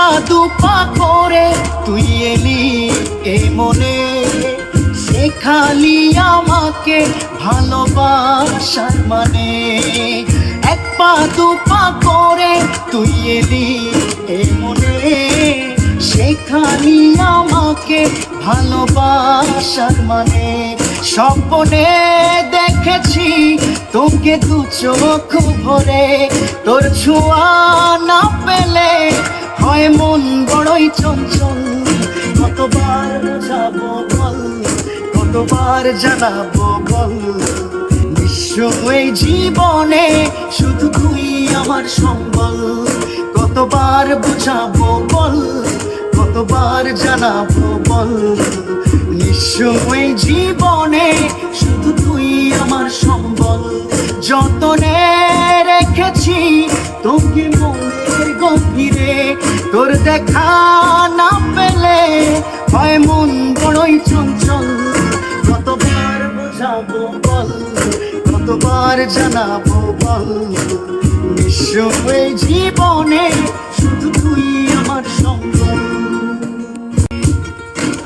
পা দুপা করে তুই এলি এ মনে, শেখালি আমাকে ভালোবাসার মানে। এক পা দুপা করে তুই এলি এ মনে, শেখালি আমাকে ভালোবাসার মানে। স্বপ্নে দেখেছি তোকে দু চোখ ভরে, তোর ছোঁয়া না পেলে হয় মন বড়ই চঞ্চল। কতবার বোঝাবো বল, কতবার জানাবো বল, বিশ্ব এই জীবনে শুধু তুই আমার সম্বল। কতবার বুঝাবো বল, কতবার জানাবো বল, বিশ্ব এই জীবনে শুধু তুই আমার সম্বল। যতনে রেখেছি তোকে মনের গভীরে, তোর দেখা না পেলে হয় মন বড়ই চঞ্চল। কতবার বোঝাবো বল, কতবার জানাবো বল, বিশ্ব এই জীবনে শুধু তুই আমার সম্বল।